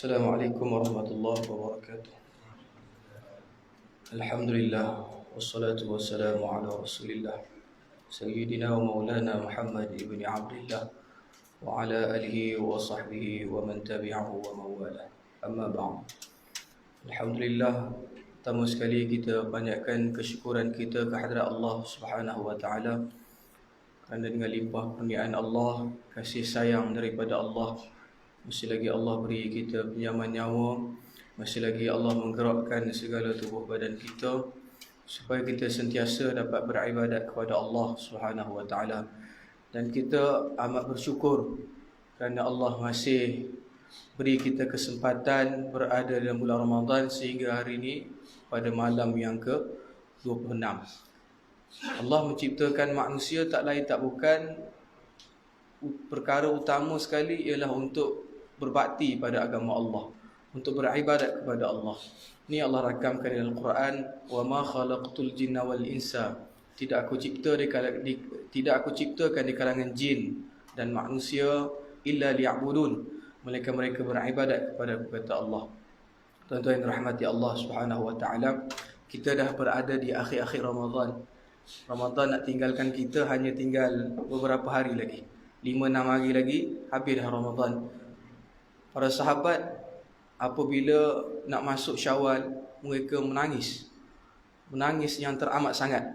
Assalamualaikum warahmatullahi wabarakatuh. Alhamdulillah wassalatu wassalamu ala Rasulillah Sayyidina wa maulana Muhammad ibn Abdullah wa ala alihi wa sahbihi wa man tabi'ahu wa mawala. Amma ba'd. Alhamdulillah, pertama sekali kita banyakkan kesyukuran kita kehadrat Allah Subhanahu wa taala kerana dengan limpah kurniaan Allah, kasih sayang daripada Allah, masih lagi Allah beri kita pinjaman nyawa, masih lagi Allah menggerakkan segala tubuh badan kita supaya kita sentiasa dapat beribadat kepada Allah Subhanahu wa taala. Dan kita amat bersyukur kerana Allah masih beri kita kesempatan berada dalam bulan Ramadan sehingga hari ini pada malam yang ke-26. Allah menciptakan manusia tak lain tak bukan, perkara utama sekali ialah untuk berbakti pada agama Allah, untuk beribadat kepada Allah. Ini Allah rakamkan dalam Quran, wa ma khalaqtul jinna wal insa, tidak aku ciptakan di kalangan jin dan manusia illa liya'budun, mereka beribadat kepada kata Allah. Tuan-tuan yang rahmati Allah Subhanahu wa taala, kita dah berada di akhir-akhir Ramadan. Ramadan nak tinggalkan kita hanya tinggal beberapa hari lagi, 5-6 hari lagi habis dah Ramadan. Para sahabat apabila nak masuk Syawal, mereka menangis yang teramat sangat.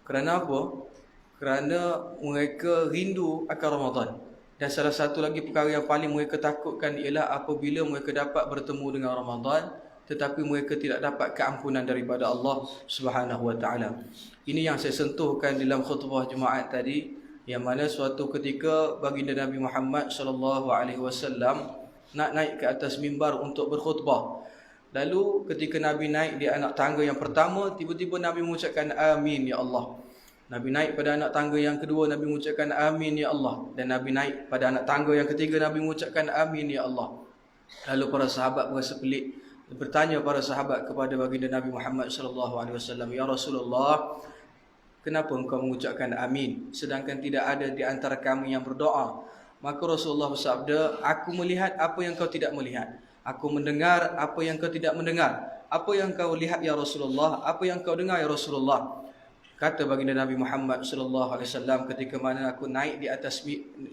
Kerana apa? Kerana mereka rindu akan Ramadan. Dan salah satu lagi perkara yang paling mereka takutkan ialah apabila mereka dapat bertemu dengan Ramadan tetapi mereka tidak dapat keampunan daripada Allah Subhanahu wa taala. Ini yang saya sentuhkan dalam khutbah Jumaat tadi, yang mana suatu ketika baginda Nabi Muhammad sallallahu alaihi wasallam nak naik ke atas mimbar untuk berkhutbah. Lalu ketika Nabi naik di anak tangga yang pertama, tiba-tiba Nabi mengucapkan amin ya Allah. Nabi naik pada anak tangga yang kedua, Nabi mengucapkan amin ya Allah. Dan Nabi naik pada anak tangga yang ketiga, Nabi mengucapkan amin ya Allah. Lalu para sahabat berasa pelik, bertanya para sahabat kepada baginda Nabi Muhammad sallallahu alaihi wasallam, ya Rasulullah, kenapa engkau mengucapkan amin sedangkan tidak ada di antara kami yang berdoa? Maka Rasulullah bersabda, aku melihat apa yang kau tidak melihat, aku mendengar apa yang kau tidak mendengar. Apa yang kau lihat ya Rasulullah, apa yang kau dengar ya Rasulullah? Kata baginda Nabi Muhammad sallallahu alaihi wasallam, ketika mana aku naik di atas,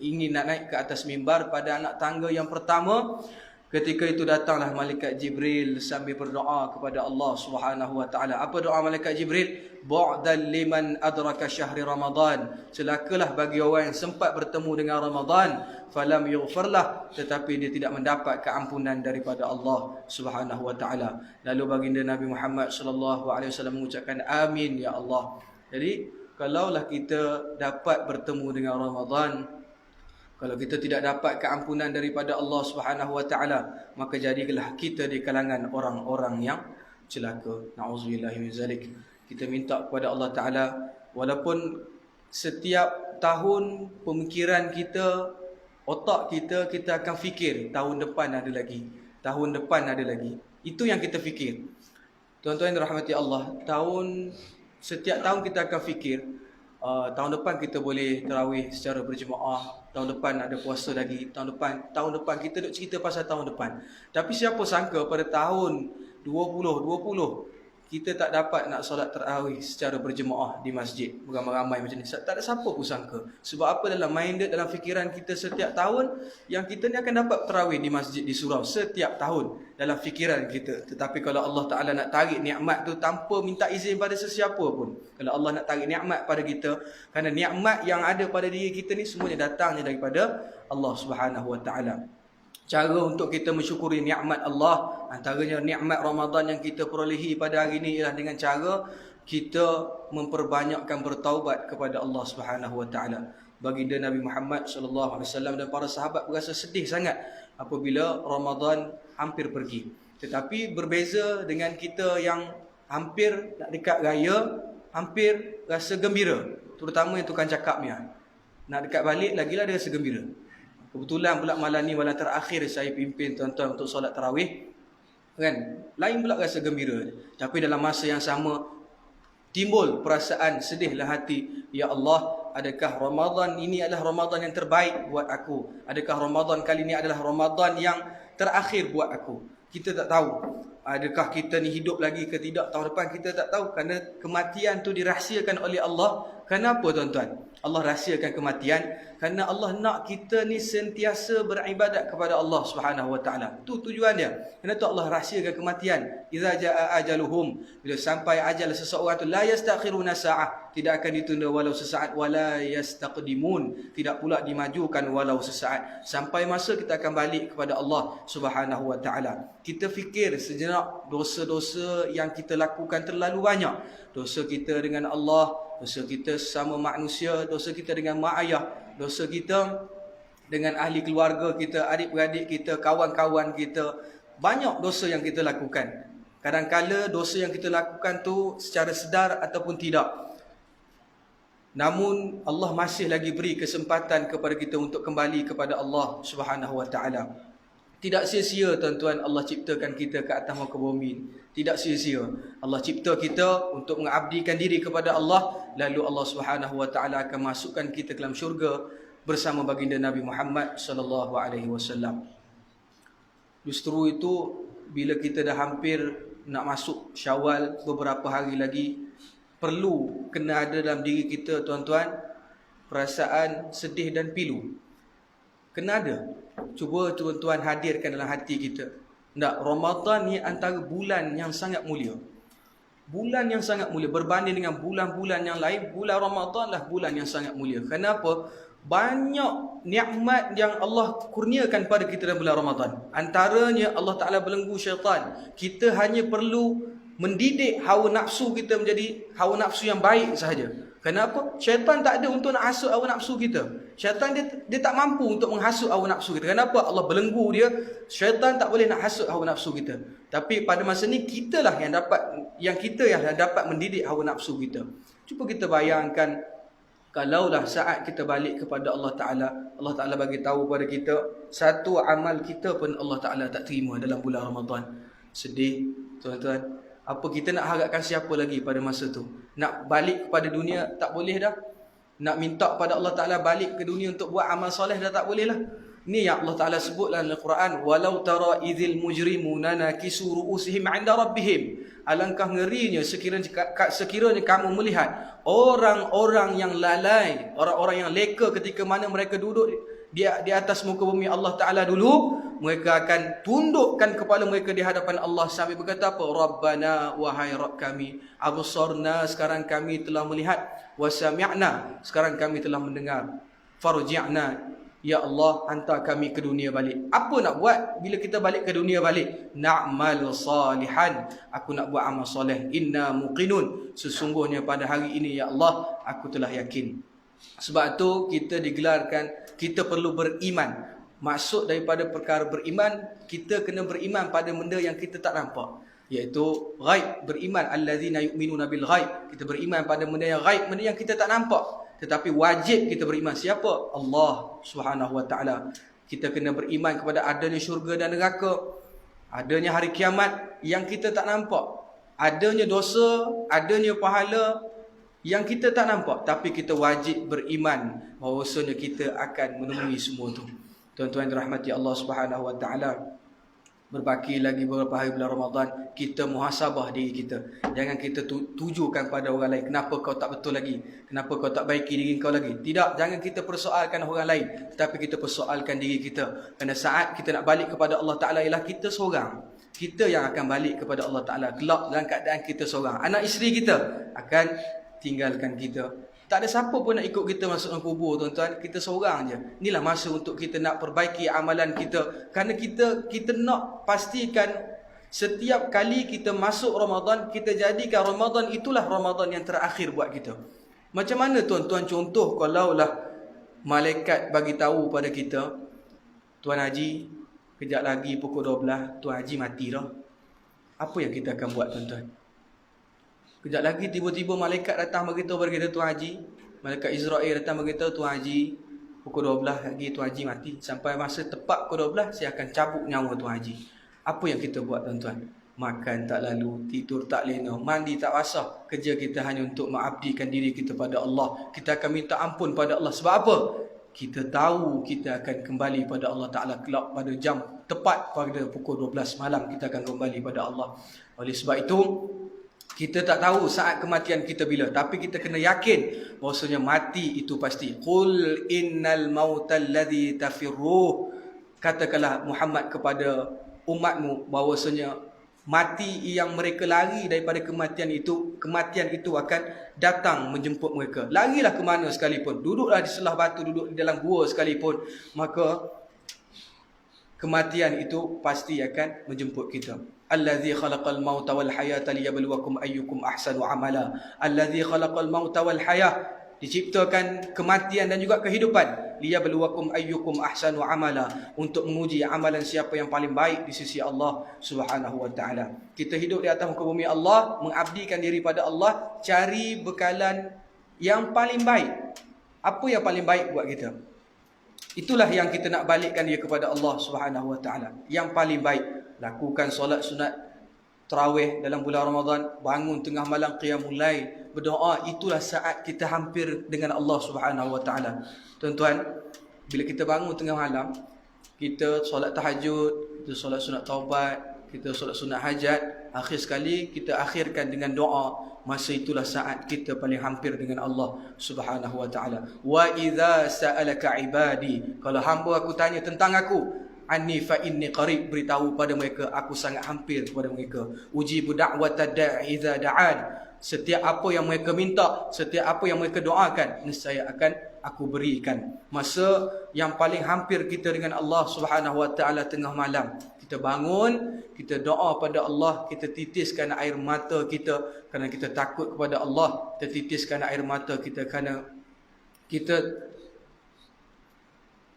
ingin nak naik ke atas mimbar pada anak tangga yang pertama, ketika itu datanglah malaikat Jibril sambil berdoa kepada Allah Subhanahu wa taala. Apa doa malaikat Jibril? Bu'dan liman adraka syahri Ramadan, celakalah bagi orang yang sempat bertemu dengan Ramadan, falam yughfarlah, tetapi dia tidak mendapat keampunan daripada Allah Subhanahu wa taala. Lalu baginda Nabi Muhammad sallallahu alaihi wasallam mengucapkan amin ya Allah. Jadi kalaulah kita dapat bertemu dengan Ramadan, kalau kita tidak dapat keampunan daripada Allah Subhanahu wa taala, maka jadilah kita di kalangan orang-orang yang celaka. Nauzubillahi min zalik. Kita minta kepada Allah Taala, walaupun setiap tahun pemikiran kita, otak kita akan fikir tahun depan ada lagi, tahun depan ada lagi. Itu yang kita fikir. Tuan-tuan yang dirahmati Allah, setiap tahun kita akan fikir, tahun depan kita boleh tarawih secara berjemaah, tahun depan ada puasa lagi, tahun depan kita duk cerita pasal tahun depan. Tapi siapa sangka pada tahun 2020 kita tak dapat nak solat tarawih secara berjemaah di masjid beramai-ramai macam ni. Tak ada siapa pun sangka. Sebab apa? Dalam minded, dalam fikiran kita setiap tahun yang kita ni akan dapat tarawih di masjid di surau setiap tahun dalam fikiran kita. Tetapi kalau Allah Taala nak tarik nikmat tu tanpa minta izin pada sesiapa pun, kalau Allah nak tarik nikmat pada kita, kerana nikmat yang ada pada diri kita ni semuanya datangnya daripada Allah Subhanahu wa taala. Cara untuk kita mensyukuri nikmat Allah, antaranya nikmat Ramadan yang kita perolehi pada hari ini ialah dengan cara kita memperbanyakkan bertaubat kepada Allah Subhanahu wa taala. Baginda Nabi Muhammad sallallahu alaihi wasallam dan para sahabat berasa sedih sangat apabila Ramadan hampir pergi. Tetapi berbeza dengan kita yang hampir nak dekat raya, hampir rasa gembira, terutama yang tukang cakapnya. Nak dekat balik lagilah dia rasa gembira. Kebetulan pula malam ni malam terakhir saya pimpin tuan-tuan untuk solat tarawih, kan? Lain pula rasa gembira. Tapi dalam masa yang sama timbul perasaan sedihlah hati. Ya Allah, adakah Ramadan ini adalah Ramadan yang terbaik buat aku? Adakah Ramadan kali ini adalah Ramadan yang terakhir buat aku. Kita tak tahu adakah kita ni hidup lagi ke tidak tahun depan, kita tak tahu, kerana kematian tu dirahsiakan oleh Allah. Kenapa tuan-tuan Allah rahsiakan kematian? Kerana Allah nak kita ni sentiasa beribadat kepada Allah Subhanahu Wa Taala. Tu tujuan dia. Kerana tu Allah rahsiakan kematian. Idza jaa ajaluhum, bila sampai ajal seseorang tu, la yastakhiruna sa'ah, tidak akan ditunda walau sesaat, wala yastaqdimun, tidak pula dimajukan walau sesaat. Sampai masa kita akan balik kepada Allah Subhanahu Wa Taala. Kita fikir sejenak, dosa-dosa yang kita lakukan terlalu banyak. Dosa kita dengan Allah, dosa kita sesama manusia, dosa kita dengan mak ayah, dosa kita dengan ahli keluarga kita, adik-beradik kita, kawan-kawan kita. Banyak dosa yang kita lakukan. Kadang-kala dosa yang kita lakukan tu secara sedar ataupun tidak. Namun Allah masih lagi beri kesempatan kepada kita untuk kembali kepada Allah Subhanahu Wa Taala. Tidak sia-sia tuan-tuan Allah ciptakan kita ke atas muka bumi. Tidak sia-sia. Allah cipta kita untuk mengabdikan diri kepada Allah, lalu Allah Subhanahu Wa Taala akan masukkan kita ke dalam syurga bersama baginda Nabi Muhammad sallallahu alaihi wasallam. Justru itu, bila kita dah hampir nak masuk Syawal, beberapa hari lagi, perlu kena ada dalam diri kita tuan-tuan perasaan sedih dan pilu. Kena ada. Cuba tuan-tuan hadirkan dalam hati kita. Tak, Ramadan ni antara bulan yang sangat mulia. Bulan yang sangat mulia. Berbanding dengan bulan-bulan yang lain, bulan Ramadan lah bulan yang sangat mulia. Kenapa? Banyak nikmat yang Allah kurniakan pada kita dalam bulan Ramadan. Antaranya Allah Ta'ala belenggu syaitan. Kita hanya perlu mendidik hawa nafsu kita menjadi hawa nafsu yang baik sahaja. Kenapa? Syaitan tak ada untuk nak hasut hawa nafsu kita. Syaitan dia tak mampu untuk menghasut hawa nafsu kita. Kenapa? Allah belenggu dia. Syaitan tak boleh nak hasut hawa nafsu kita. Tapi pada masa ni kitalah yang dapat mendidik hawa nafsu kita. Cuba kita bayangkan, kalaulah saat kita balik kepada Allah Ta'ala, Allah Ta'ala bagi tahu pada kita, satu amal kita pun Allah Ta'ala tak terima dalam bulan Ramadan. Sedih tuan-tuan. Apa kita nak harapkan siapa lagi pada masa tu? Nak balik kepada dunia tak boleh dah. Nak minta pada Allah Ta'ala balik ke dunia untuk buat amal soleh dah tak boleh lah. Ini yang Allah Ta'ala sebut dalam Al-Quran. Walau tara idhil mujrimuna nakisu ru'usihim 'inda rabbihim. Alangkah ngerinya sekiranya kamu melihat orang-orang yang lalai, orang-orang yang leka ketika mana mereka duduk di atas muka bumi Allah Ta'ala dulu, mereka akan tundukkan kepala mereka di hadapan Allah sambil berkata apa? Rabbana, wahai Rabb kami, absarna, sekarang kami telah melihat, wa sami'na, sekarang kami telah mendengar, farji'na, ya Allah, hantar kami ke dunia balik. Apa nak buat bila kita balik ke dunia balik? Na'mal salihan, aku nak buat amal soleh. Inna muqinun, sesungguhnya pada hari ini ya Allah, aku telah yakin. Sebab tu kita digelarkan, kita perlu beriman. Maksud daripada perkara beriman, kita kena beriman pada benda yang kita tak nampak, iaitu ghaib. Beriman allazina yu'minuna bil ghaib. Kita beriman pada benda yang ghaib, benda yang kita tak nampak. Tetapi wajib kita beriman. Siapa? Allah Subhanahu Wa Taala. Kita kena beriman kepada adanya syurga dan neraka, adanya hari kiamat yang kita tak nampak, adanya dosa, adanya pahala yang kita tak nampak, tapi kita wajib beriman bahawasanya kita akan menemui semua itu. Tuan-tuan dirahmati Allah Subhanahu Wa Taala, berbaki lagi beberapa hari bulan Ramadan, kita muhasabah diri kita. Jangan kita tujukan pada orang lain, kenapa kau tak betul lagi, kenapa kau tak baiki diri kau lagi. Tidak, jangan kita persoalkan orang lain, tetapi kita persoalkan diri kita. Kerana saat kita nak balik kepada Allah Ta'ala ialah kita seorang. Kita yang akan balik kepada Allah Ta'ala kelak dalam keadaan kita seorang. Anak isteri kita akan tinggalkan kita. Tak ada siapa pun nak ikut kita masuk dalam kubur tuan-tuan. Kita seorang je. Inilah masa untuk kita nak perbaiki amalan kita. Kerana kita nak pastikan setiap kali kita masuk Ramadan, kita jadikan Ramadan itulah Ramadan yang terakhir buat kita. Macam mana tuan-tuan contoh kalaulah malaikat bagi tahu pada kita, Tuan Haji, kejap lagi pukul 12 Tuan Haji mati dah. Apa yang kita akan buat tuan-tuan? Kejap lagi tiba-tiba malaikat datang beritahu kepada kita, Tuan Haji, malaikat Israel datang beritahu, Tuan Haji, pukul 12 lagi Tuan Haji mati. Sampai masa tepat pukul 12 saya akan cabut nyawa Tuan Haji. Apa yang kita buat tuan-tuan? Makan tak lalu, tidur tak lena, mandi tak basah. Kerja kita hanya untuk mengabdikan diri kita pada Allah. Kita akan minta ampun pada Allah. Sebab apa? kita tahu kita akan kembali pada Allah Ta'ala kelak pada jam tepat pada pukul 12 malam kita akan kembali pada Allah. Oleh sebab itu, kita tak tahu saat kematian kita bila, tapi kita kena yakin bahawasanya mati itu pasti. Qul innal mautal ladzi tafirruh, katakanlah Muhammad kepada umatmu bahawasanya mati yang mereka lari daripada kematian itu akan datang menjemput mereka. Larilah ke mana sekalipun, duduklah di selah batu, duduk di dalam gua sekalipun, maka kematian itu pasti akan menjemput kita. Allazi khalaqal mauta wal hayata liyabluwakum ayyukum ahsanu amala. Allazi khalaqal mauta wal hayah, diciptakan kematian dan juga kehidupan. Liyabluwakum ayyukum ahsanu amala, untuk menguji amalan siapa yang paling baik di sisi Allah Subhanahu wa taala. Kita hidup di atas muka bumi Allah, mengabdikan diri pada Allah, cari bekalan yang paling baik. Apa yang paling baik buat kita? Itulah yang kita nak balikkan dia kepada Allah Subhanahu wa taala. Yang paling baik, lakukan solat sunat tarawih dalam bulan Ramadan, bangun tengah malam qiyamul lail, berdoa. Itulah saat kita hampir dengan Allah Subhanahu wa taala. Tuan-tuan, bila kita bangun tengah malam, kita solat tahajud, kita solat sunat taubat, kita solat sunat hajat, akhir sekali kita akhirkan dengan doa. Masa itulah saat kita paling hampir dengan Allah Subhanahu wa taala. Wa idza sa'alaka ibadi, kalau hamba aku tanya tentang aku, anni fa inni qarib, beritahu pada mereka aku sangat hampir kepada mereka. Ujibu da'watad da'i idza da'an, setiap apa yang mereka minta, setiap apa yang mereka doakan, nescaya akan aku berikan. Masa yang paling hampir kita dengan Allah Subhanahu wa taala tengah malam. Kita bangun, kita doa pada Allah, kita titiskan air mata kita kerana kita takut kepada Allah, kita titiskan air mata kita kerana kita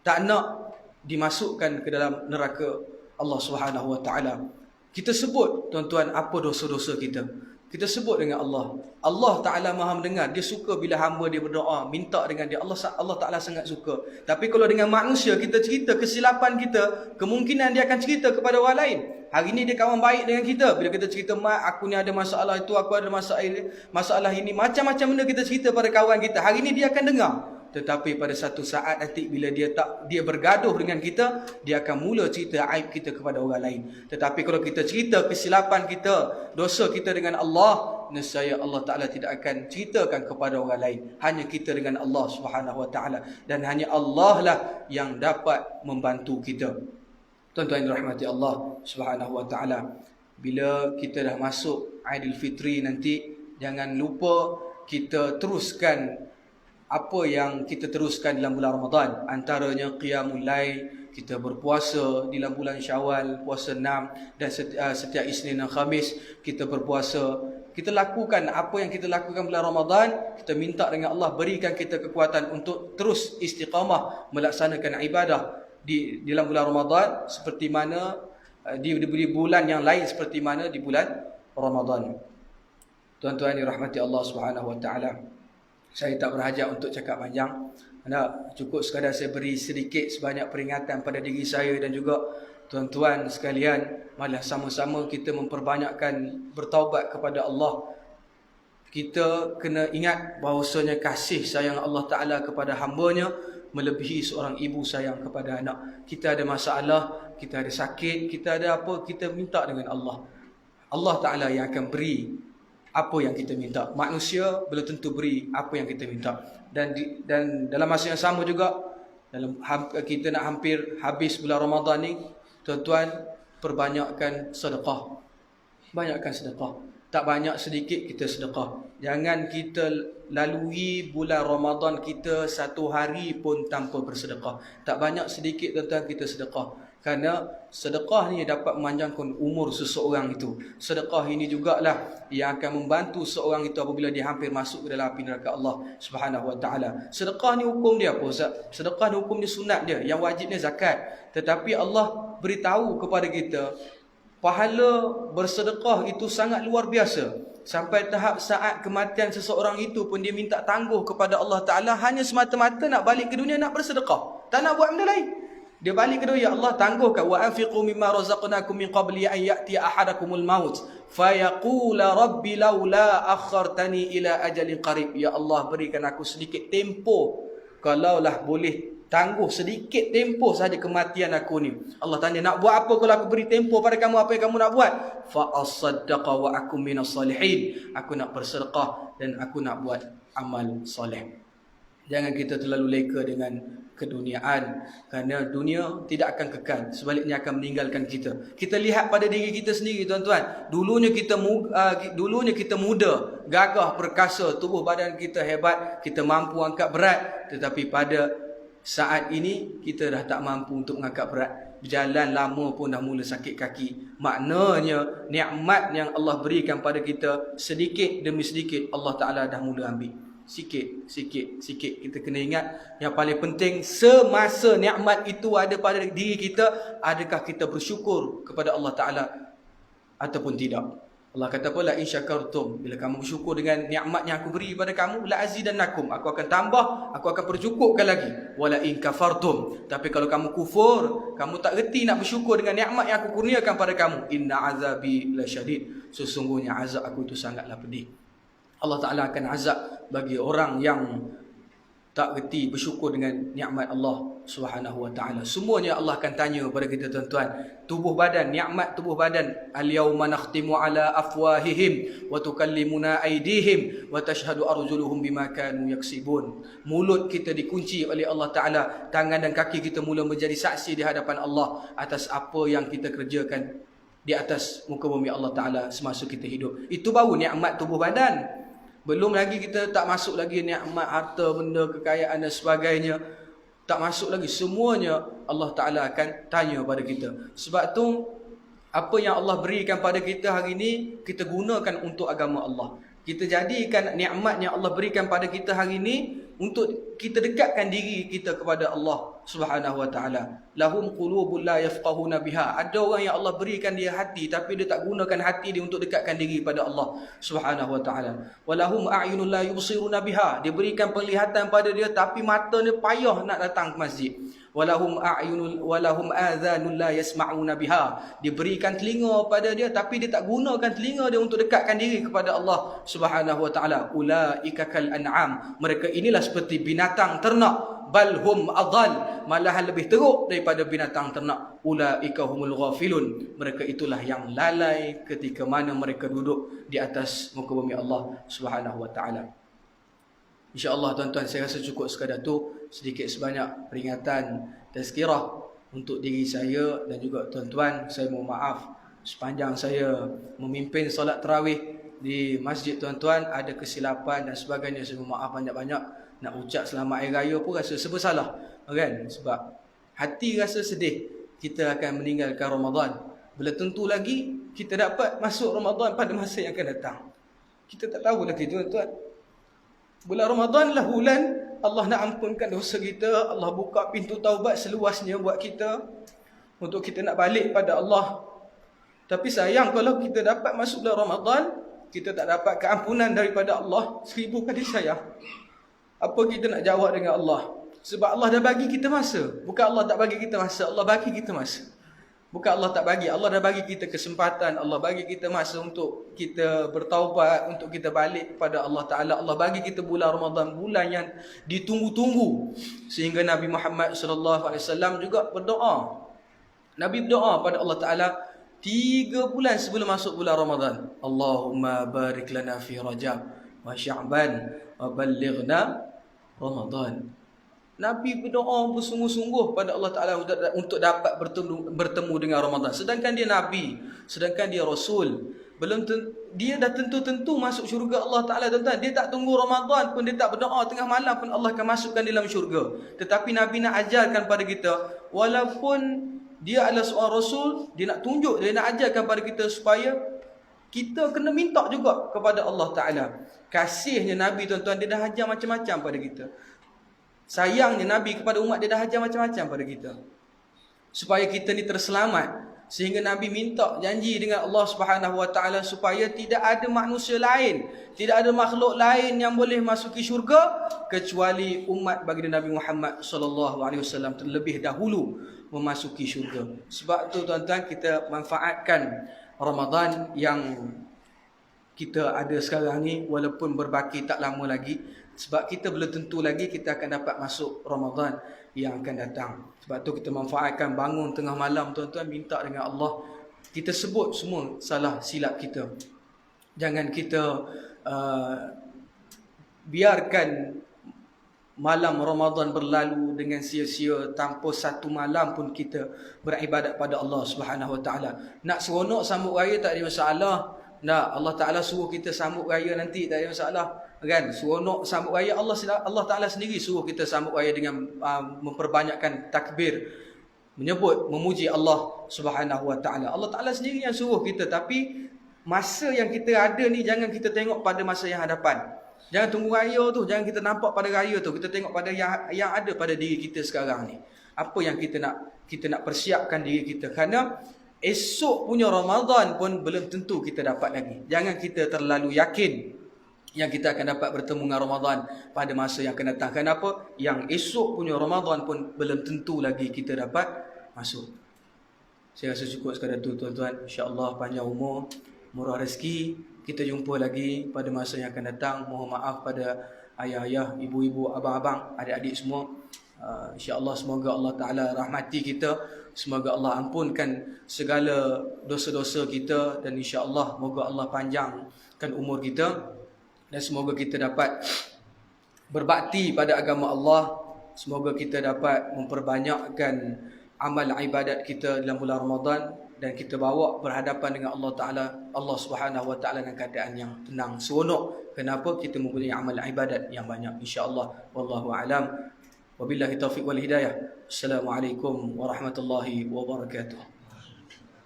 tak nak dimasukkan ke dalam neraka Allah Subhanahu wa taala. Kita sebut, tuan-tuan, apa dosa-dosa kita. Kita sebut dengan Allah. Allah Ta'ala maha mendengar. Dia suka bila hamba dia berdoa, minta dengan dia. Allah Ta'ala sangat suka. Tapi kalau dengan manusia, kita cerita kesilapan kita, kemungkinan dia akan cerita kepada orang lain. Hari ni dia kawan baik dengan kita. Bila kita cerita, mak, aku ni ada masalah itu, aku ada masalah ini. Macam-macam benda kita cerita pada kawan kita. Hari ni dia akan dengar. Tetapi pada satu saat nanti bila dia bergaduh dengan kita, dia akan mula cerita aib kita kepada orang lain. Tetapi kalau kita cerita kesilapan kita, dosa kita dengan Allah, nescaya Allah Ta'ala tidak akan ceritakan kepada orang lain. Hanya kita dengan Allah Subhanahu wa taala. Dan hanya Allah lah yang dapat membantu kita. Tuan-tuan yang dirahmati Allah Subhanahu wa taala, bila kita dah masuk Aidilfitri nanti, jangan lupa kita teruskan apa yang kita teruskan dalam bulan Ramadan. Antaranya qiyamul lail, kita berpuasa di dalam bulan Syawal, puasa 6, dan setiap Isnin dan Khamis kita berpuasa. Kita lakukan apa yang kita lakukan bulan Ramadan. Kita minta dengan Allah berikan kita kekuatan untuk terus istiqamah melaksanakan ibadah di dalam bulan Ramadan, seperti mana di bulan yang lain, seperti mana di bulan Ramadan. Tuan-tuan dirahmati Allah Subhanahu wa taala, saya tak berhajat untuk cakap panjang. Cukup sekadar saya beri sedikit sebanyak peringatan pada diri saya dan juga tuan-tuan sekalian. Malah sama-sama kita memperbanyakkan bertaubat kepada Allah. Kita kena ingat bahawasanya kasih sayang Allah Ta'ala kepada hambanya melebihi seorang ibu sayang kepada anak. Kita ada masalah, kita ada sakit, kita ada apa, kita minta dengan Allah. Allah Ta'ala yang akan beri apa yang kita minta. Manusia belum tentu beri apa yang kita minta. Dan dalam masa yang sama juga, kita nak hampir habis bulan Ramadan ni, tuan-tuan, perbanyakkan sedekah. Banyakkan sedekah. Tak banyak sedikit kita sedekah. Jangan kita lalui bulan Ramadan kita satu hari pun tanpa bersedekah. Tak banyak sedikit, tuan-tuan, kita sedekah. Kerana sedekah ni dapat memanjangkan umur seseorang itu. Sedekah ini jugalah yang akan membantu seorang itu apabila dia hampir masuk ke dalam api neraka Allah Subhanahu wa taala. Sedekah ni hukum dia apa, Ustaz? Sedekah ni hukum dia sunat dia, yang wajibnya zakat. Tetapi Allah beritahu kepada kita, pahala bersedekah itu sangat luar biasa. Sampai tahap saat kematian seseorang itu pun dia minta tangguh kepada Allah Ta'ala, hanya semata-mata nak balik ke dunia nak bersedekah. Tak nak buat benda lain. Dia balik ke dunia, ya Allah tangguhkan, wa anfiqu mimma razaqnakum min qabli an ya'ti ahadakumul maut fayaqula rabbi laula akhartani ila ajalin qarib. Ya Allah, berikan aku sedikit tempoh, kalaulah boleh tangguh sedikit tempoh saja kematian aku ni. Allah tanya, nak buat apa kalau aku beri tempoh pada kamu, apa yang kamu nak buat? Fa asaddaqa wa akum minas salihin. Aku nak bersedekah dan aku nak buat amal soleh. Jangan kita terlalu leka dengan keduniaan, kerana dunia tidak akan kekal, sebaliknya akan meninggalkan kita. Kita lihat pada diri kita sendiri, tuan-tuan. Dulunya kita muda, gagah, perkasa, tubuh badan kita hebat, kita mampu angkat berat, tetapi pada saat ini kita dah tak mampu untuk mengangkat berat. Berjalan lama pun dah mula sakit kaki. Maknanya nikmat yang Allah berikan pada kita sedikit demi sedikit Allah Ta'ala dah mula ambil. Sikit. Kita kena ingat, yang paling penting semasa nikmat itu ada pada diri kita, adakah kita bersyukur kepada Allah Ta'ala ataupun tidak. Allah kata apa? La in syakartum, bila kamu bersyukur dengan nikmat yang aku beri pada kamu, la azidannakum, aku akan tambah, aku akan percukupkan lagi. Wala in kafartum, tapi kalau kamu kufur, kamu tak reti nak bersyukur dengan nikmat yang aku kurniakan pada kamu, inna azabi lasyadid, sesungguhnya azab aku itu sangatlah pedih. Allah Ta'ala akan azab bagi orang yang tak reti bersyukur dengan nikmat Allah Subhanahu wa Ta'ala. Semuanya Allah akan tanya kepada kita, tuan-tuan. Tubuh badan, nikmat tubuh badan. Al-yawma nakhtimu ala afwahihim wa tukallimuna aydihim wa tashhadu arjuluhum bima kanu yaksibun. Mulut kita dikunci oleh Allah Ta'ala, tangan dan kaki kita mula menjadi saksi di hadapan Allah atas apa yang kita kerjakan di atas muka bumi Allah Ta'ala semasa kita hidup. Itu baru nikmat tubuh badan. Belum lagi kita tak masuk lagi nikmat harta, benda, kekayaan dan sebagainya. Tak masuk lagi. Semuanya Allah Ta'ala akan tanya pada kita. Sebab tu, apa yang Allah berikan pada kita hari ini, kita gunakan untuk agama Allah. Kita jadikan nikmat yang Allah berikan pada kita hari ini untuk kita dekatkan diri kita kepada Allah Subhanahu wa Ta'ala. Lahum qulubun la yafqahuna biha. Ada orang yang Allah berikan dia hati, tapi dia tak gunakan hati dia untuk dekatkan diri pada Allah Subhanahu wa Ta'ala. Walahum a'yunun la yubsiruna biha. Dia berikan penglihatan pada dia, tapi mata dia payah nak datang ke masjid. Walahum adhanun la yasma'una biha. Diberikan telinga pada dia, tapi dia tak gunakan telinga dia untuk dekatkan diri kepada Allah Subhanahu wa Ta'ala. Ulaika kal an'am. Mereka inilah seperti binatang ternak. Bal hum adhal, malahan lebih teruk daripada binatang ternak. Ulaika humul ghafilun. Mereka itulah yang lalai ketika mana mereka duduk di atas muka bumi Allah Subhanahu wa Ta'ala. InsyaAllah, tuan-tuan, saya rasa cukup sekadar tu, sedikit sebanyak peringatan tazkirah untuk diri saya dan juga tuan-tuan. Saya mohon maaf sepanjang saya memimpin solat tarawih di masjid, tuan-tuan, ada kesilapan dan sebagainya. Saya mohon maaf banyak-banyak. Nak ucap selamat hari raya pun rasa serba salah, kan? Sebab hati rasa sedih kita akan meninggalkan Ramadan. Bila tentu lagi kita dapat masuk Ramadan pada masa yang akan datang. Kita tak tahu lagi, tuan-tuan. Bulan Ramadan lah bulan Allah nak ampunkan dosa kita. Allah buka pintu taubat seluasnya buat kita, untuk kita nak balik pada Allah. Tapi sayang kalau kita dapat masuk bulan Ramadan, kita tak dapat keampunan daripada Allah 1000 kali sayang. Apa kita nak jawab dengan Allah? Sebab Allah dah bagi kita masa. Bukan Allah tak bagi kita masa, Allah bagi kita masa. Bukan Allah tak bagi, Allah dah bagi kita kesempatan. Allah bagi kita masa untuk kita bertaubat, untuk kita balik kepada Allah Ta'ala. Allah bagi kita bulan Ramadan, bulan yang ditunggu-tunggu. Sehingga Nabi Muhammad SAW juga berdoa. Nabi berdoa pada Allah Ta'ala 3 bulan sebelum masuk bulan Ramadan. Allahumma barik lana fi Rajab wa Sya'ban wa ballighna Ramadan. Nabi berdoa bersungguh-sungguh pada Allah Ta'ala untuk dapat bertemu dengan Ramadan. Sedangkan dia Nabi, sedangkan dia Rasul, dia dah tentu-tentu masuk syurga Allah Ta'ala, tuan-tuan. Dia tak tunggu Ramadan pun, dia tak berdoa tengah malam pun Allah akan masukkan dalam syurga. Tetapi Nabi nak ajarkan pada kita, walaupun dia adalah seorang Rasul, dia nak tunjuk, dia nak ajarkan pada kita supaya kita kena minta juga kepada Allah Ta'ala. Kasihnya Nabi, tuan-tuan, dia dah ajar macam-macam pada kita. Sayangnya Nabi kepada umat dia dah ajar macam-macam pada kita, supaya kita ni terselamat. Sehingga Nabi minta janji dengan Allah Subhanahu wa Ta'ala supaya tidak ada manusia lain, tidak ada makhluk lain yang boleh masuki syurga kecuali umat baginda Nabi Muhammad SAW terlebih dahulu memasuki syurga. Sebab tu, tuan-tuan, kita manfaatkan Ramadan yang kita ada sekarang ni, walaupun berbaki tak lama lagi, Sebab kita belum tentu lagi kita akan dapat masuk Ramadan yang akan datang. Sebab tu kita manfaatkan bangun tengah malam tuan-tuan, minta dengan Allah. Kita sebut semua salah silap kita. Jangan kita biarkan malam Ramadan berlalu dengan sia-sia tanpa satu malam pun kita beribadat pada Allah Subhanahu Wa Taala. Nak seronok sambut raya tak ada masalah. Nak Allah Taala suruh kita sambut raya nanti tak ada masalah. Kan? Seronok sambut raya Allah Taala sendiri suruh kita sambut raya dengan memperbanyakkan takbir, menyebut memuji Allah Subhanahu Wa Taala. Allah Taala sendiri yang suruh kita, tapi masa yang kita ada ni jangan kita tengok pada masa yang hadapan. Jangan tunggu raya tu, jangan kita nampak pada raya tu. Kita tengok pada yang ada pada diri kita sekarang ni. Apa yang kita nak persiapkan diri kita. Kerana esok punya Ramadan pun belum tentu kita dapat lagi. Jangan kita terlalu yakin yang kita akan dapat bertemu dengan Ramadan pada masa yang akan datang. Kenapa? Yang esok punya Ramadan pun belum tentu lagi kita dapat masuk. Saya rasa cukup sekadar tu tuan-tuan. InsyaAllah panjang umur, murah rezeki. Kita jumpa lagi pada masa yang akan datang. Mohon maaf pada ayah-ayah, ibu-ibu, abang-abang, adik-adik semua. InsyaAllah semoga Allah Ta'ala rahmati kita. Semoga Allah ampunkan segala dosa-dosa kita. Dan insyaAllah semoga Allah panjangkan umur kita. Dan semoga kita dapat berbakti pada agama Allah. Semoga kita dapat memperbanyakkan amal ibadat kita dalam bulan Ramadan. Dan kita bawa berhadapan dengan Allah Ta'ala, Allah Subhanahu Wa Ta'ala dalam keadaan yang tenang, seronok. Kenapa? Kita mempunyai amal ibadat yang banyak, insyaAllah. Wallahu a'lam. Wabillahi taufiq wal hidayah. Assalamualaikum warahmatullahi wabarakatuh.